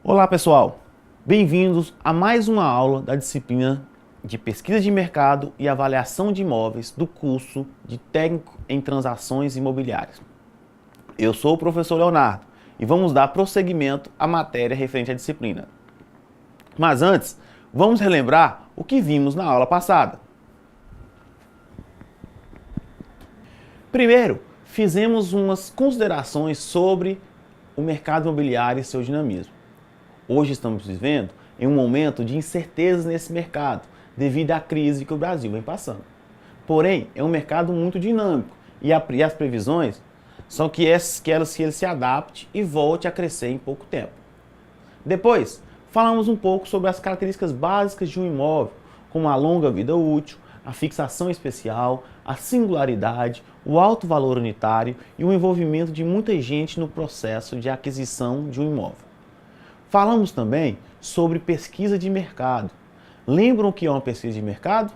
Olá pessoal, bem-vindos a mais uma aula da disciplina de Pesquisa de Mercado e Avaliação de Imóveis do curso de Técnico em Transações Imobiliárias. Eu sou o professor Leonardo e vamos dar prosseguimento à matéria referente à disciplina. Mas antes, vamos relembrar o que vimos na aula passada. Primeiro, fizemos umas considerações sobre o mercado imobiliário e seu dinamismo. Hoje estamos vivendo em um momento de incertezas nesse mercado, devido à crise que o Brasil vem passando. Porém, é um mercado muito dinâmico e as previsões são que ele se adapte e volte a crescer em pouco tempo. Depois, falamos um pouco sobre as características básicas de um imóvel, como a longa vida útil, a fixação especial, a singularidade, o alto valor unitário e o envolvimento de muita gente no processo de aquisição de um imóvel. Falamos também sobre pesquisa de mercado. Lembram o que é uma pesquisa de mercado?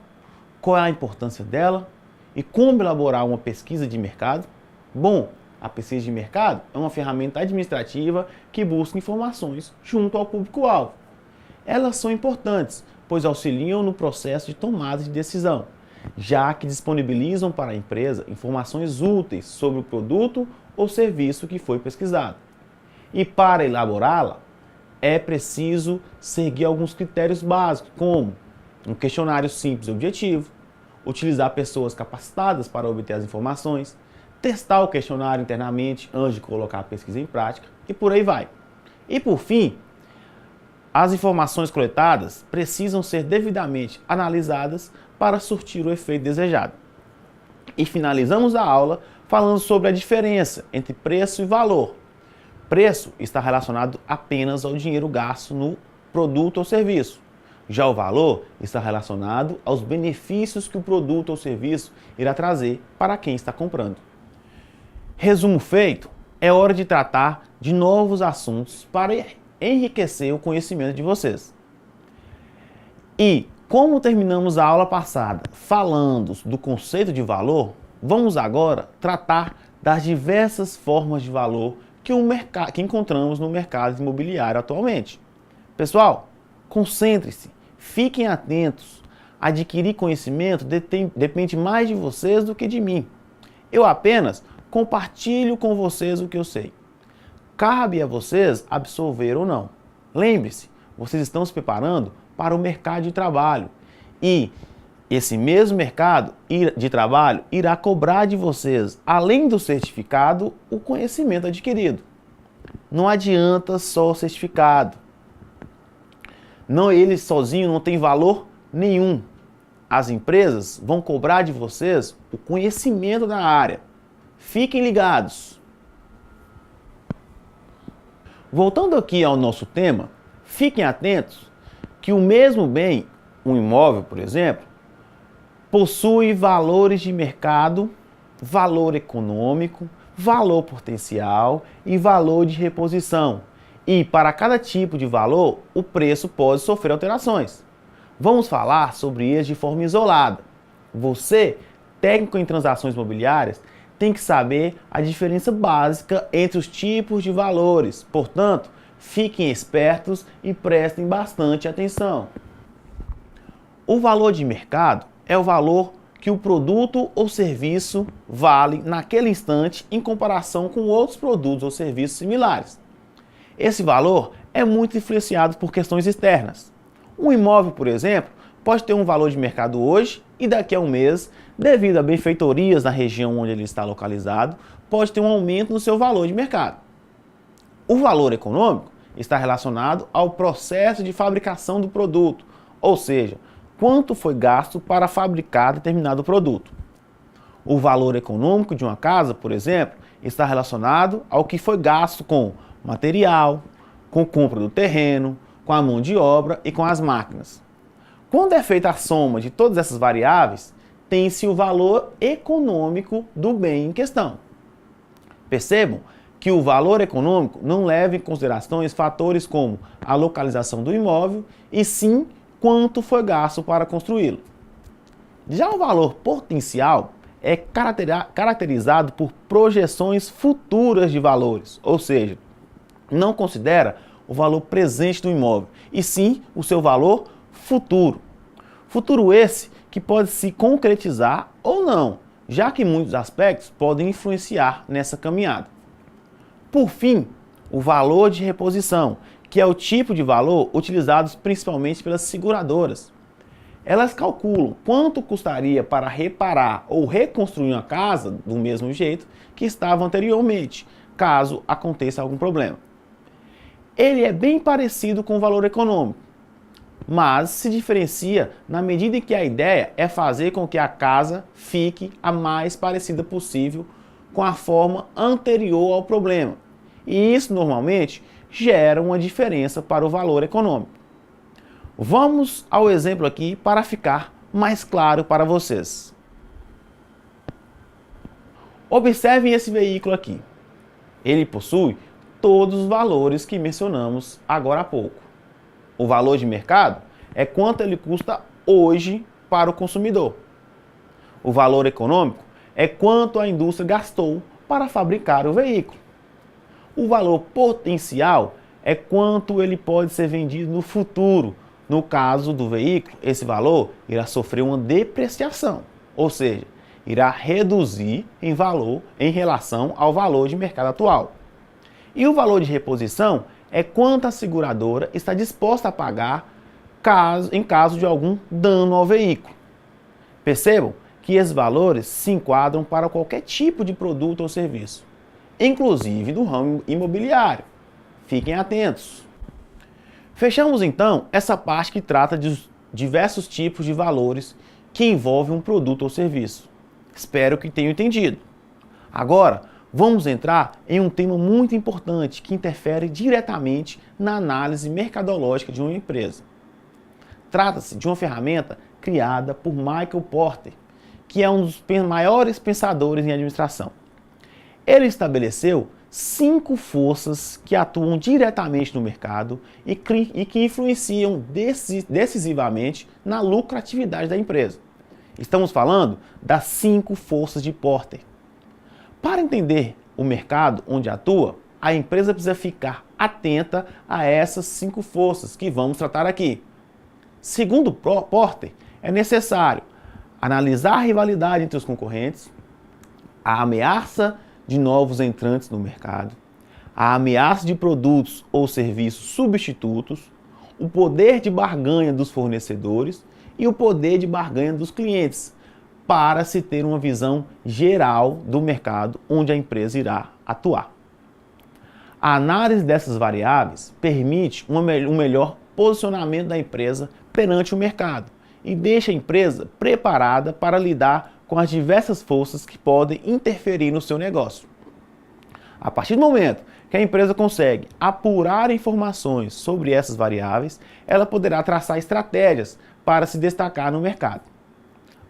Qual é a importância dela? E como elaborar uma pesquisa de mercado? Bom, a pesquisa de mercado é uma ferramenta administrativa que busca informações junto ao público-alvo. Elas são importantes, pois auxiliam no processo de tomada de decisão, já que disponibilizam para a empresa informações úteis sobre o produto ou serviço que foi pesquisado. E para elaborá-la, é preciso seguir alguns critérios básicos, como um questionário simples e objetivo, utilizar pessoas capacitadas para obter as informações, testar o questionário internamente antes de colocar a pesquisa em prática e por aí vai. E por fim, as informações coletadas precisam ser devidamente analisadas para surtir o efeito desejado. E finalizamos a aula falando sobre a diferença entre preço e valor. Preço está relacionado apenas ao dinheiro gasto no produto ou serviço. Já o valor está relacionado aos benefícios que o produto ou serviço irá trazer para quem está comprando. Resumo feito, é hora de tratar de novos assuntos para enriquecer o conhecimento de vocês. E como terminamos a aula passada falando do conceito de valor, vamos agora tratar das diversas formas de valor que encontramos no mercado imobiliário atualmente. Pessoal, concentre-se, fiquem atentos. Adquirir conhecimento depende mais de vocês do que de mim. Eu apenas compartilho com vocês o que eu sei. Cabe a vocês absorver ou não. Lembre-se, vocês estão se preparando para o mercado de trabalho e esse mesmo mercado de trabalho irá cobrar de vocês, além do certificado, o conhecimento adquirido. Não adianta só o certificado. Ele sozinho não tem valor nenhum. As empresas vão cobrar de vocês o conhecimento da área. Fiquem ligados. Voltando aqui ao nosso tema, fiquem atentos que o mesmo bem, um imóvel, por exemplo, possui valores de mercado, valor econômico, valor potencial e valor de reposição. E para cada tipo de valor, o preço pode sofrer alterações. Vamos falar sobre eles de forma isolada. Você, técnico em transações imobiliárias, tem que saber a diferença básica entre os tipos de valores. Portanto, fiquem espertos e prestem bastante atenção. O valor de mercado é o valor que o produto ou serviço vale naquele instante em comparação com outros produtos ou serviços similares. Esse valor é muito influenciado por questões externas. Um imóvel, por exemplo, pode ter um valor de mercado hoje e daqui a um mês, devido a benfeitorias na região onde ele está localizado, pode ter um aumento no seu valor de mercado. O valor econômico está relacionado ao processo de fabricação do produto, ou seja, quanto foi gasto para fabricar determinado produto. O valor econômico de uma casa, por exemplo, está relacionado ao que foi gasto com material, com compra do terreno, com a mão de obra e com as máquinas. Quando é feita a soma de todas essas variáveis, tem-se o valor econômico do bem em questão. Percebam que o valor econômico não leva em consideração fatores como a localização do imóvel e sim quanto foi gasto para construí-lo. Já o valor potencial é caracterizado por projeções futuras de valores, ou seja, não considera o valor presente do imóvel, e sim o seu valor futuro. Futuro esse que pode se concretizar ou não, já que muitos aspectos podem influenciar nessa caminhada. Por fim, o valor de reposição, que é o tipo de valor utilizado principalmente pelas seguradoras. Elas calculam quanto custaria para reparar ou reconstruir uma casa do mesmo jeito que estava anteriormente, caso aconteça algum problema. Ele é bem parecido com o valor econômico, mas se diferencia na medida em que a ideia é fazer com que a casa fique a mais parecida possível com a forma anterior ao problema. E isso normalmente gera uma diferença para o valor econômico. Vamos ao exemplo aqui para ficar mais claro para vocês. Observem esse veículo aqui. Ele possui todos os valores que mencionamos agora há pouco. O valor de mercado é quanto ele custa hoje para o consumidor. O valor econômico é quanto a indústria gastou para fabricar o veículo. O valor potencial é quanto ele pode ser vendido no futuro. No caso do veículo, esse valor irá sofrer uma depreciação, ou seja, irá reduzir em valor em relação ao valor de mercado atual. E o valor de reposição é quanto a seguradora está disposta a pagar em caso de algum dano ao veículo. Percebam que esses valores se enquadram para qualquer tipo de produto ou serviço, inclusive do ramo imobiliário. Fiquem atentos. Fechamos então essa parte que trata de diversos tipos de valores que envolvem um produto ou serviço. Espero que tenham entendido. Agora, vamos entrar em um tema muito importante que interfere diretamente na análise mercadológica de uma empresa. Trata-se de uma ferramenta criada por Michael Porter, que é um dos maiores pensadores em administração. Ele estabeleceu 5 forças que atuam diretamente no mercado e que influenciam decisivamente na lucratividade da empresa. Estamos falando das 5 forças de Porter. Para entender o mercado onde atua, a empresa precisa ficar atenta a essas 5 forças que vamos tratar aqui. Segundo Porter, é necessário analisar a rivalidade entre os concorrentes, a ameaça de novos entrantes no mercado, a ameaça de produtos ou serviços substitutos, o poder de barganha dos fornecedores e o poder de barganha dos clientes, para se ter uma visão geral do mercado onde a empresa irá atuar. A análise dessas variáveis permite um melhor posicionamento da empresa perante o mercado e deixa a empresa preparada para lidar com as diversas forças que podem interferir no seu negócio. A partir do momento que a empresa consegue apurar informações sobre essas variáveis, ela poderá traçar estratégias para se destacar no mercado.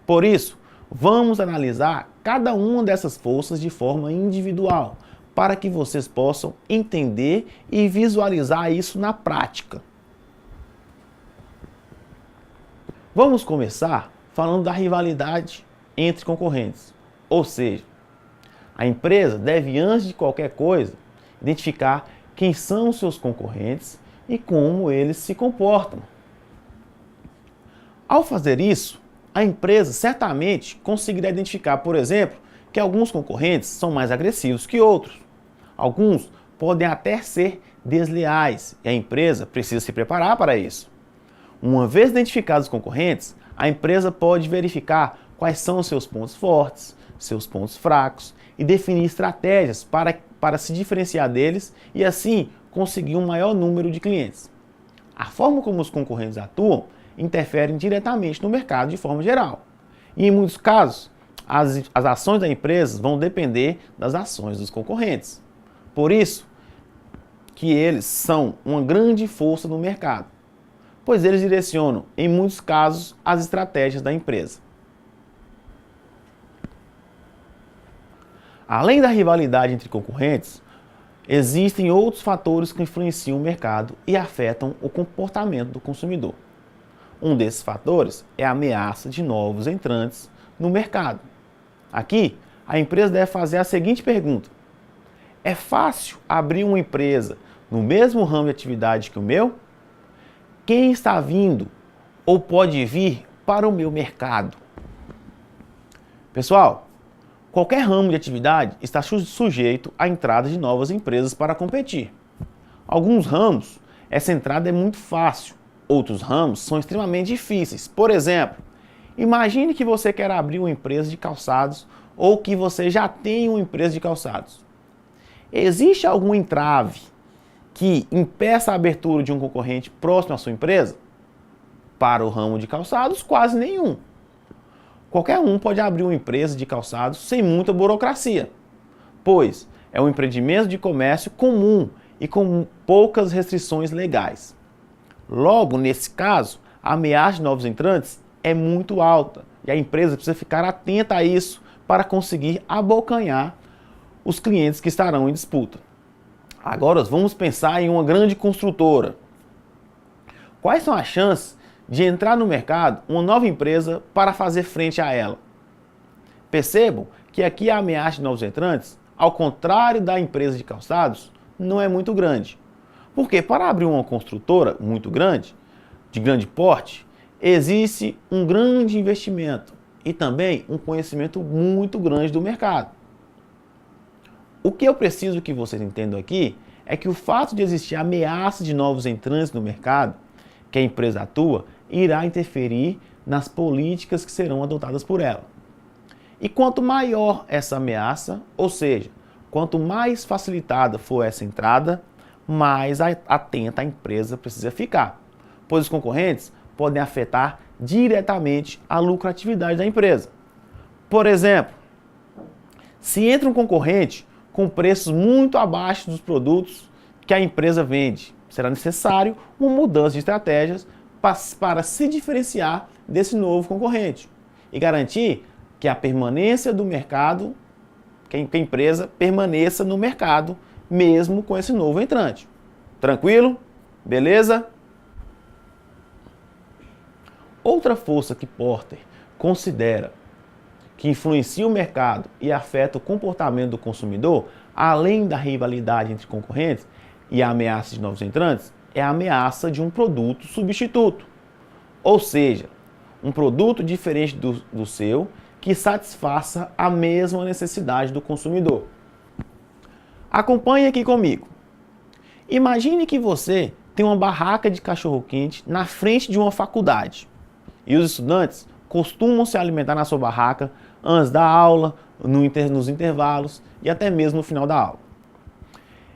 Por isso, vamos analisar cada uma dessas forças de forma individual, para que vocês possam entender e visualizar isso na prática. Vamos começar falando da rivalidade entre concorrentes, ou seja, a empresa deve, antes de qualquer coisa, identificar quem são os seus concorrentes e como eles se comportam. Ao fazer isso, a empresa certamente conseguirá identificar, por exemplo, que alguns concorrentes são mais agressivos que outros. Alguns podem até ser desleais e a empresa precisa se preparar para isso. Uma vez identificados os concorrentes, a empresa pode verificar quais são os seus pontos fortes, seus pontos fracos e definir estratégias para se diferenciar deles e assim conseguir um maior número de clientes. A forma como os concorrentes atuam interferem diretamente no mercado de forma geral. E em muitos casos, as ações da empresa vão depender das ações dos concorrentes. Por isso que eles são uma grande força no mercado, pois eles direcionam, em muitos casos, as estratégias da empresa. Além da rivalidade entre concorrentes, existem outros fatores que influenciam o mercado e afetam o comportamento do consumidor. Um desses fatores é a ameaça de novos entrantes no mercado. Aqui, a empresa deve fazer a seguinte pergunta: é fácil abrir uma empresa no mesmo ramo de atividade que o meu? Quem está vindo ou pode vir para o meu mercado? Pessoal, qualquer ramo de atividade está sujeito à entrada de novas empresas para competir. Alguns ramos, essa entrada é muito fácil, outros ramos são extremamente difíceis. Por exemplo, imagine que você quer abrir uma empresa de calçados ou que você já tem uma empresa de calçados. Existe algum entrave que impeça a abertura de um concorrente próximo à sua empresa? Para o ramo de calçados, quase nenhum. Qualquer um pode abrir uma empresa de calçados sem muita burocracia, pois é um empreendimento de comércio comum e com poucas restrições legais. Logo, nesse caso, a ameaça de novos entrantes é muito alta e a empresa precisa ficar atenta a isso para conseguir abocanhar os clientes que estarão em disputa. Agora vamos pensar em uma grande construtora. Quais são as chances de entrar no mercado uma nova empresa para fazer frente a ela? Percebam que aqui a ameaça de novos entrantes, ao contrário da empresa de calçados, não é muito grande. Porque para abrir uma construtora muito grande, de grande porte, existe um grande investimento e também um conhecimento muito grande do mercado. O que eu preciso que vocês entendam aqui é que o fato de existir ameaça de novos entrantes no mercado, que a empresa atua, irá interferir nas políticas que serão adotadas por ela. E quanto maior essa ameaça, ou seja, quanto mais facilitada for essa entrada, mais atenta a empresa precisa ficar, pois os concorrentes podem afetar diretamente a lucratividade da empresa. Por exemplo, se entra um concorrente com preços muito abaixo dos produtos que a empresa vende, será necessário uma mudança de estratégias para se diferenciar desse novo concorrente e garantir que a permanência do mercado, que a empresa permaneça no mercado, mesmo com esse novo entrante. Tranquilo? Beleza? Outra força que Porter considera que influencia o mercado e afeta o comportamento do consumidor, além da rivalidade entre concorrentes e a ameaça de novos entrantes, é a ameaça de um produto substituto. Ou seja, um produto diferente do seu que satisfaça a mesma necessidade do consumidor. Acompanhe aqui comigo. Imagine que você tem uma barraca de cachorro-quente na frente de uma faculdade e os estudantes costumam se alimentar na sua barraca antes da aula, nos intervalos e até mesmo no final da aula.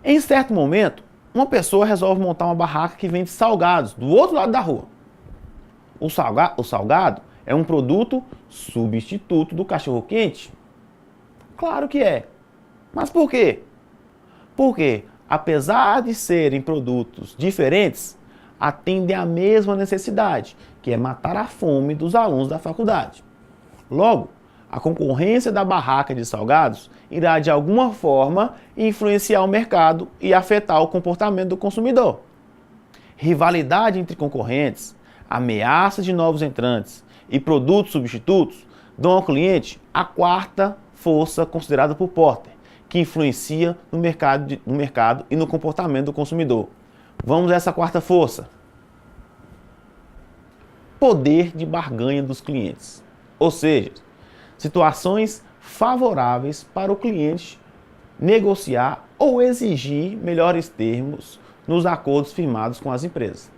Em certo momento, uma pessoa resolve montar uma barraca que vende salgados do outro lado da rua. O salgado é um produto substituto do cachorro-quente? Claro que é. Mas por quê? Porque, apesar de serem produtos diferentes, atendem à mesma necessidade, que é matar a fome dos alunos da faculdade. Logo, a concorrência da barraca de salgados irá de alguma forma influenciar o mercado e afetar o comportamento do consumidor. Rivalidade entre concorrentes, ameaça de novos entrantes e produtos substitutos dão ao cliente a quarta força considerada por Porter, que influencia no mercado e no comportamento do consumidor. Vamos a essa quarta força. Poder de barganha dos clientes. Ou seja, situações favoráveis para o cliente negociar ou exigir melhores termos nos acordos firmados com as empresas.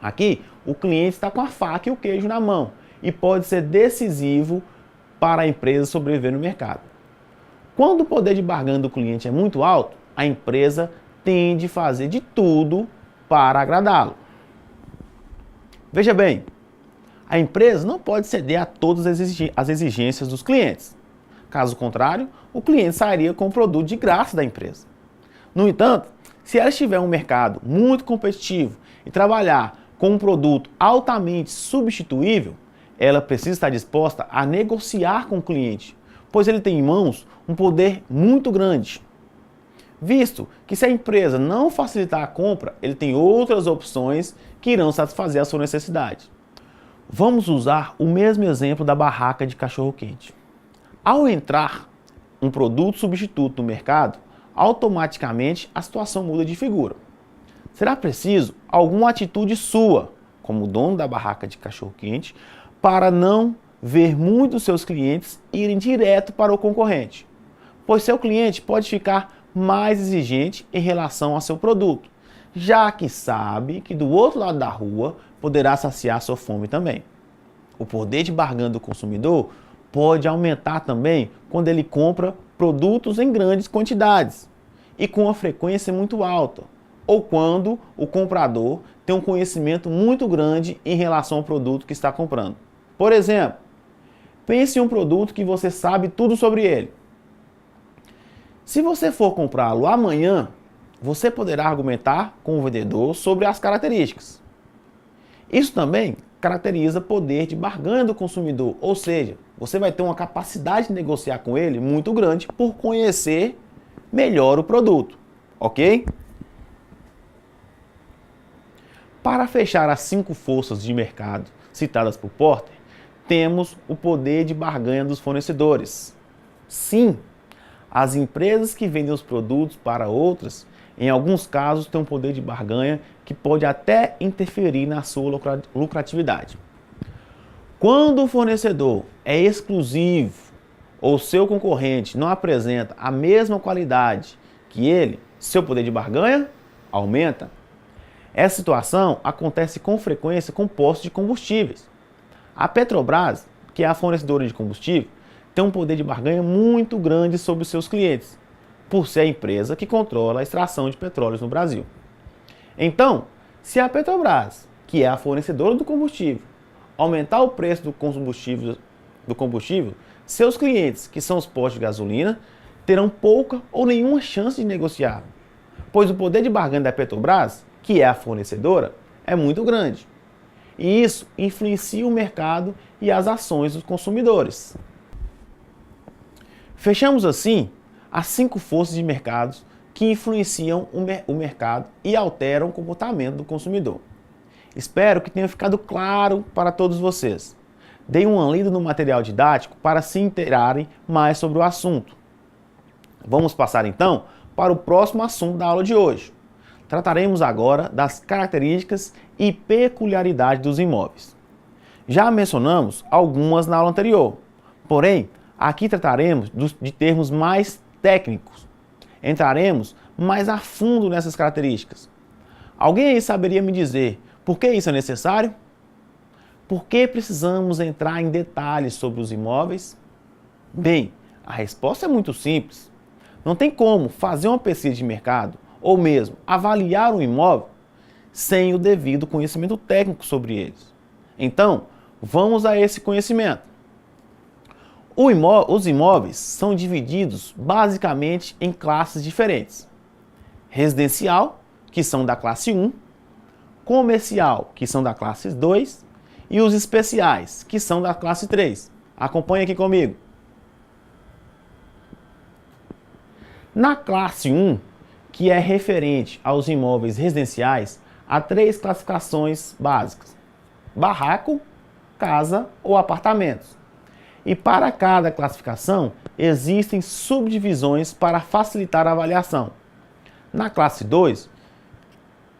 Aqui, o cliente está com a faca e o queijo na mão e pode ser decisivo para a empresa sobreviver no mercado. Quando o poder de barganha do cliente é muito alto, a empresa tende a fazer de tudo para agradá-lo. Veja bem, a empresa não pode ceder a todas as exigências dos clientes. Caso contrário, o cliente sairia com o produto de graça da empresa. No entanto, se ela estiver em um mercado muito competitivo e trabalhar com um produto altamente substituível, ela precisa estar disposta a negociar com o cliente, pois ele tem em mãos um poder muito grande. Visto que se a empresa não facilitar a compra, ele tem outras opções que irão satisfazer a sua necessidade. Vamos usar o mesmo exemplo da barraca de cachorro-quente. Ao entrar um produto substituto no mercado, automaticamente a situação muda de figura. será preciso alguma atitude sua, como dono da barraca de cachorro-quente, para não ver muitos seus clientes irem direto para o concorrente, pois seu cliente pode ficar mais exigente em relação ao seu produto, já que sabe que do outro lado da rua poderá saciar sua fome também. O poder de barganha do consumidor pode aumentar também quando ele compra produtos em grandes quantidades e com uma frequência muito alta, ou quando o comprador tem um conhecimento muito grande em relação ao produto que está comprando. Por exemplo, pense em um produto que você sabe tudo sobre ele. Se você for comprá-lo amanhã, você poderá argumentar com o vendedor sobre as características. Isso também caracteriza poder de barganha do consumidor, ou seja, você vai ter uma capacidade de negociar com ele muito grande por conhecer melhor o produto, ok? Para fechar as 5 forças de mercado citadas por Porter, temos o poder de barganha dos fornecedores. Sim, as empresas que vendem os produtos para outras, em alguns casos, têm um poder de barganha que pode até interferir na sua lucratividade. Quando o fornecedor é exclusivo ou seu concorrente não apresenta a mesma qualidade que ele, seu poder de barganha aumenta. Essa situação acontece com frequência com postos de combustíveis. A Petrobras, que é a fornecedora de combustível, tem um poder de barganha muito grande sobre os seus clientes, por ser a empresa que controla a extração de petróleos no Brasil. Então, se a Petrobras, que é a fornecedora do combustível, aumentar o preço do combustível, seus clientes, que são os postos de gasolina, terão pouca ou nenhuma chance de negociar, pois o poder de barganha da Petrobras, que é a fornecedora, é muito grande. E isso influencia o mercado e as ações dos consumidores. Fechamos assim as 5 forças de mercados que influenciam o mercado e alteram o comportamento do consumidor. Espero que tenha ficado claro para todos vocês. Dei uma lida no material didático para se inteirarem mais sobre o assunto. Vamos passar então para o próximo assunto da aula de hoje. Trataremos agora das características e peculiaridades dos imóveis. Já mencionamos algumas na aula anterior, porém, aqui trataremos de termos mais técnicos. Entraremos mais a fundo nessas características. Alguém aí saberia me dizer por que isso é necessário? Por que precisamos entrar em detalhes sobre os imóveis? Bem, a resposta é muito simples. Não tem como fazer uma pesquisa de mercado ou mesmo avaliar um imóvel sem o devido conhecimento técnico sobre eles. Então, vamos a esse conhecimento. Os imóveis são divididos basicamente em classes diferentes. Residencial, que são da classe 1, comercial, que são da classe 2, e os especiais, que são da classe 3. Acompanhe aqui comigo. Na classe 1, que é referente aos imóveis residenciais, há 3 classificações básicas: barraco, casa ou apartamentos. E para cada classificação, existem subdivisões para facilitar a avaliação. Na classe 2,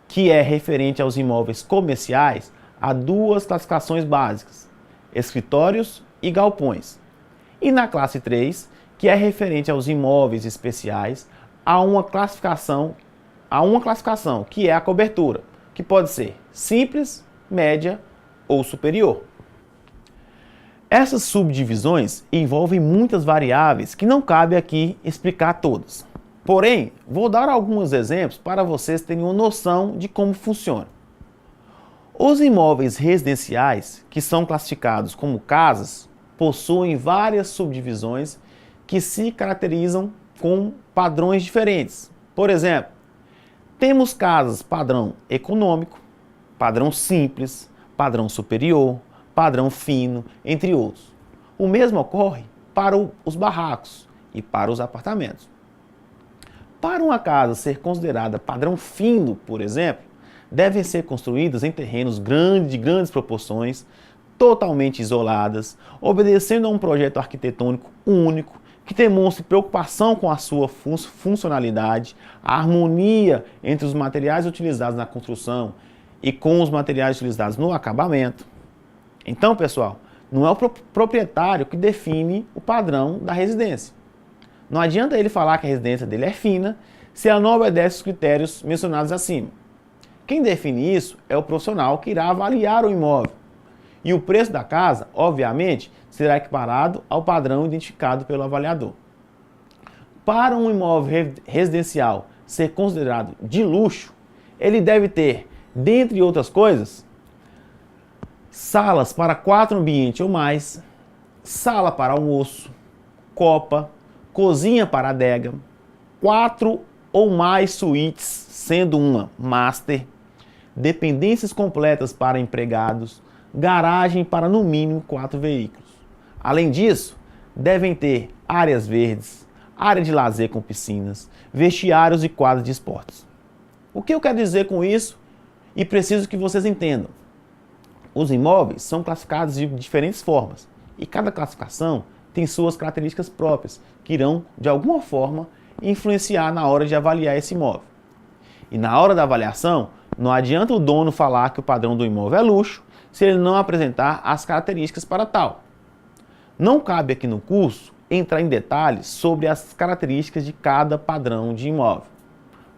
que é referente aos imóveis comerciais, há 2 classificações básicas: escritórios e galpões. E na classe 3, que é referente aos imóveis especiais, há uma classificação que é a cobertura, que pode ser simples, média ou superior. Essas subdivisões envolvem muitas variáveis que não cabe aqui explicar todas. Porém, vou dar alguns exemplos para vocês terem uma noção de como funciona. Os imóveis residenciais, que são classificados como casas, possuem várias subdivisões que se caracterizam com padrões diferentes. Por exemplo, temos casas padrão econômico, padrão simples, padrão superior, padrão fino, entre outros. O mesmo ocorre para os barracos e para os apartamentos. Para uma casa ser considerada padrão fino, por exemplo, devem ser construídas em terrenos de grandes proporções, totalmente isoladas, obedecendo a um projeto arquitetônico único, que demonstre preocupação com a sua funcionalidade, a harmonia entre os materiais utilizados na construção e com os materiais utilizados no acabamento. Então, pessoal, não é o proprietário que define o padrão da residência. Não adianta ele falar que a residência dele é fina se ela não obedece os critérios mencionados acima. Quem define isso é o profissional que irá avaliar o imóvel. E o preço da casa, obviamente, será equiparado ao padrão identificado pelo avaliador. Para um imóvel residencial ser considerado de luxo, ele deve ter, dentre outras coisas, salas para 4 ambientes ou mais, sala para almoço, copa, cozinha para adega, 4 ou mais suítes, sendo uma master, dependências completas para empregados, garagem para no mínimo 4 veículos. Além disso, devem ter áreas verdes, área de lazer com piscinas, vestiários e quadras de esportes. O que eu quero dizer com isso? E preciso que vocês entendam. Os imóveis são classificados de diferentes formas e cada classificação tem suas características próprias que irão, de alguma forma, influenciar na hora de avaliar esse imóvel. E na hora da avaliação, não adianta o dono falar que o padrão do imóvel é luxo se ele não apresentar as características para tal. Não cabe aqui no curso entrar em detalhes sobre as características de cada padrão de imóvel.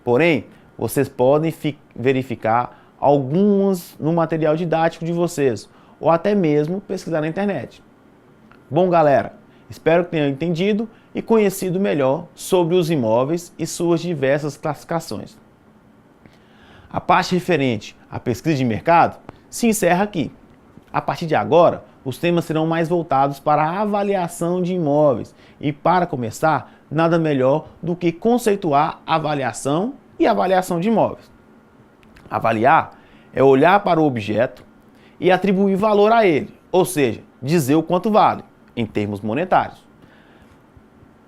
Porém, vocês podem verificar algumas no material didático de vocês ou até mesmo pesquisar na internet. Bom, galera, espero que tenham entendido e conhecido melhor sobre os imóveis e suas diversas classificações. A parte referente à pesquisa de mercado se encerra aqui. A partir de agora, os temas serão mais voltados para a avaliação de imóveis e, para começar, nada melhor do que conceituar avaliação e avaliação de imóveis. Avaliar é olhar para o objeto e atribuir valor a ele, ou seja, dizer o quanto vale, em termos monetários.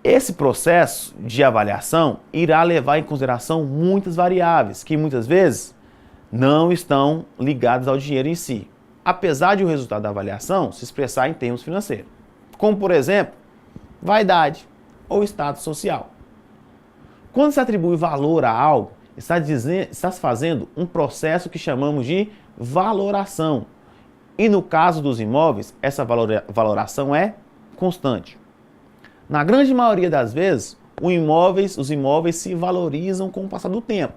Esse processo de avaliação irá levar em consideração muitas variáveis que muitas vezes não estão ligadas ao dinheiro em si, apesar de o resultado da avaliação se expressar em termos financeiros, como por exemplo, vaidade ou status social. Quando se atribui valor a algo, está se fazendo um processo que chamamos de valoração. E no caso dos imóveis, essa valoração é constante. Na grande maioria das vezes, os imóveis se valorizam com o passar do tempo,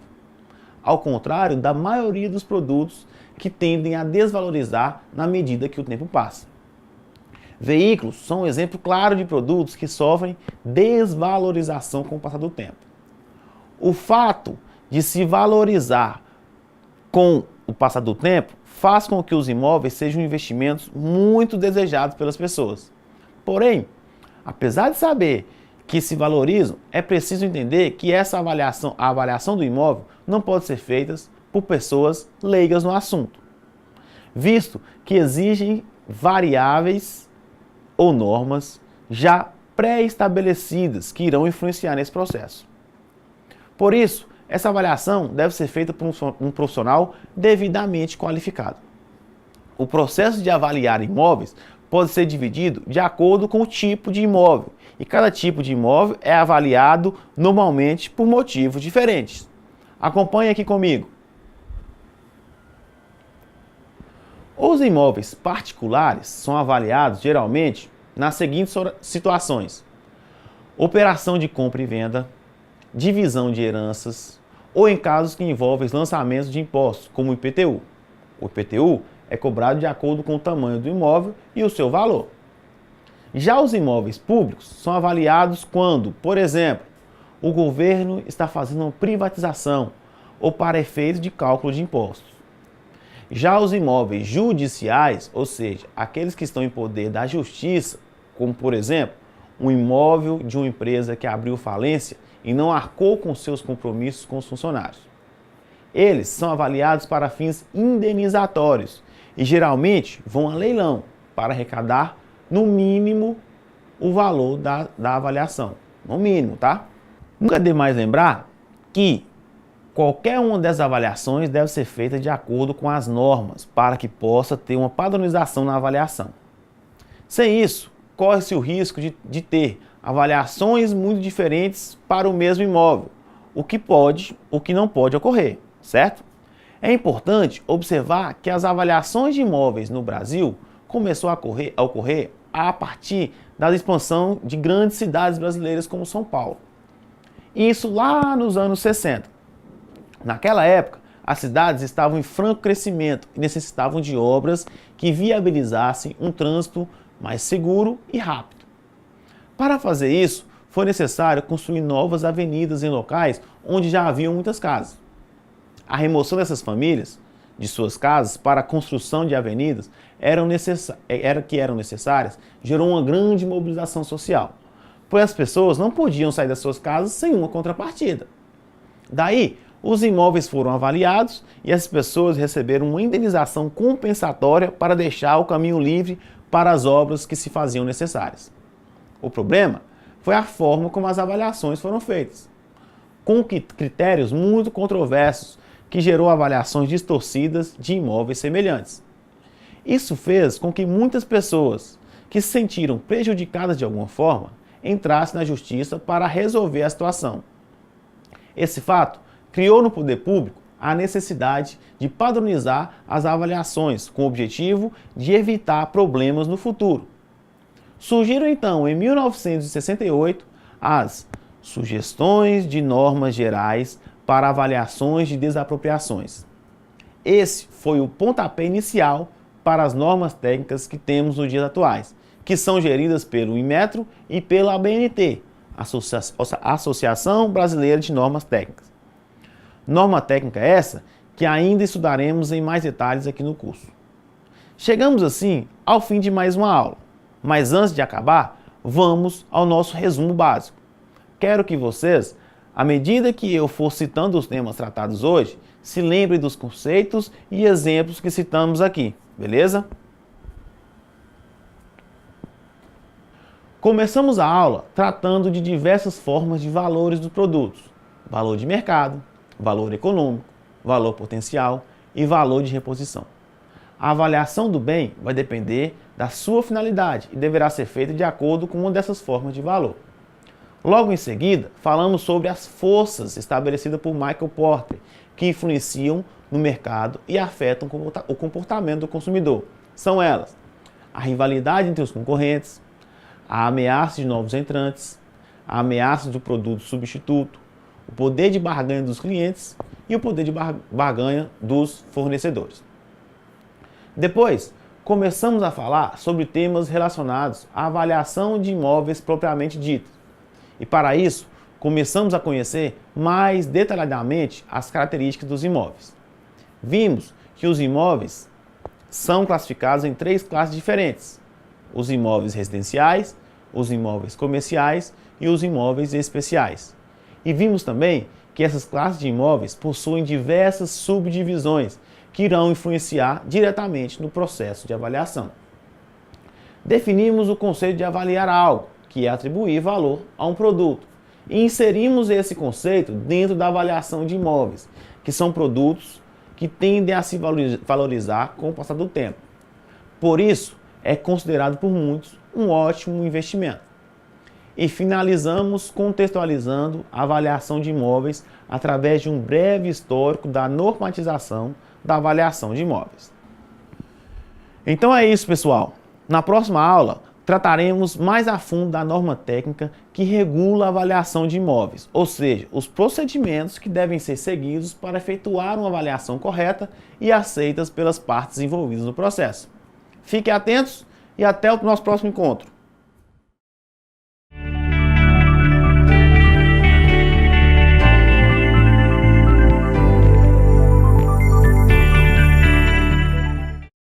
ao contrário da maioria dos produtos que tendem a desvalorizar na medida que o tempo passa. Veículos são um exemplo claro de produtos que sofrem desvalorização com o passar do tempo. O fato de se valorizar com o passar do tempo faz com que os imóveis sejam investimentos muito desejados pelas pessoas. Porém, apesar de saber que se valorizam, é preciso entender que a avaliação do imóvel não pode ser feita por pessoas leigas no assunto, visto que exigem variáveis ou normas já pré-estabelecidas que irão influenciar nesse processo. Por isso, essa avaliação deve ser feita por um profissional devidamente qualificado. O processo de avaliar imóveis pode ser dividido de acordo com o tipo de imóvel, e cada tipo de imóvel é avaliado normalmente por motivos diferentes. Acompanhe aqui comigo. Os imóveis particulares são avaliados geralmente nas seguintes situações: operação de compra e venda, divisão de heranças, ou em casos que envolvem lançamentos de impostos, como o IPTU. O IPTU é cobrado de acordo com o tamanho do imóvel e o seu valor. Já os imóveis públicos são avaliados quando, por exemplo, o governo está fazendo uma privatização ou para efeitos de cálculo de impostos. Já os imóveis judiciais, ou seja, aqueles que estão em poder da justiça, como por exemplo, um imóvel de uma empresa que abriu falência e não arcou com seus compromissos com os funcionários. Eles são avaliados para fins indenizatórios e geralmente vão a leilão para arrecadar no mínimo o valor da avaliação. No mínimo, tá? Nunca é demais lembrar que qualquer uma dessas avaliações deve ser feita de acordo com as normas para que possa ter uma padronização na avaliação. Sem isso, corre-se o risco de ter avaliações muito diferentes para o mesmo imóvel, o que não pode ocorrer, certo? É importante observar que as avaliações de imóveis no Brasil começou a ocorrer a partir da expansão de grandes cidades brasileiras como São Paulo. Isso lá nos anos 60. Naquela época, as cidades estavam em franco crescimento e necessitavam de obras que viabilizassem um trânsito mais seguro e rápido. Para fazer isso, foi necessário construir novas avenidas em locais onde já haviam muitas casas. A remoção dessas famílias de suas casas para a construção de avenidas que eram necessárias gerou uma grande mobilização social, pois as pessoas não podiam sair das suas casas sem uma contrapartida. Daí, os imóveis foram avaliados e as pessoas receberam uma indenização compensatória para deixar o caminho livre para as obras que se faziam necessárias. O problema foi a forma como as avaliações foram feitas, com critérios muito controversos que gerou avaliações distorcidas de imóveis semelhantes. Isso fez com que muitas pessoas que se sentiram prejudicadas de alguma forma entrassem na justiça para resolver a situação. Esse fato criou no poder público a necessidade de padronizar as avaliações com o objetivo de evitar problemas no futuro. Surgiram então, em 1968, as Sugestões de Normas Gerais para Avaliações de Desapropriações. Esse foi o pontapé inicial para as normas técnicas que temos nos dias atuais, que são geridas pelo Inmetro e pela ABNT, Associação Brasileira de Normas Técnicas. Norma técnica essa que ainda estudaremos em mais detalhes aqui no curso. Chegamos assim ao fim de mais uma aula, mas antes de acabar, vamos ao nosso resumo básico. Quero que vocês, à medida que eu for citando os temas tratados hoje, se lembrem dos conceitos e exemplos que citamos aqui, beleza? Começamos a aula tratando de diversas formas de valores dos produtos: valor de mercado, valor econômico, valor potencial e valor de reposição. A avaliação do bem vai depender da sua finalidade e deverá ser feita de acordo com uma dessas formas de valor. Logo em seguida, falamos sobre as forças estabelecidas por Michael Porter, que influenciam no mercado e afetam o comportamento do consumidor. São elas: a rivalidade entre os concorrentes, a ameaça de novos entrantes, a ameaça do produto substituto, o poder de barganha dos clientes e o poder de barganha dos fornecedores. Depois, começamos a falar sobre temas relacionados à avaliação de imóveis propriamente dita. E para isso, começamos a conhecer mais detalhadamente as características dos imóveis. Vimos que os imóveis são classificados em 3 classes diferentes: os imóveis residenciais, os imóveis comerciais e os imóveis especiais. E vimos também que essas classes de imóveis possuem diversas subdivisões que irão influenciar diretamente no processo de avaliação. Definimos o conceito de avaliar algo, que é atribuir valor a um produto, e inserimos esse conceito dentro da avaliação de imóveis, que são produtos que tendem a se valorizar com o passar do tempo. Por isso, é considerado por muitos um ótimo investimento. E finalizamos contextualizando a avaliação de imóveis através de um breve histórico da normatização da avaliação de imóveis. Então é isso, pessoal. Na próxima aula, trataremos mais a fundo da norma técnica que regula a avaliação de imóveis, ou seja, os procedimentos que devem ser seguidos para efetuar uma avaliação correta e aceitas pelas partes envolvidas no processo. Fiquem atentos e até o nosso próximo encontro.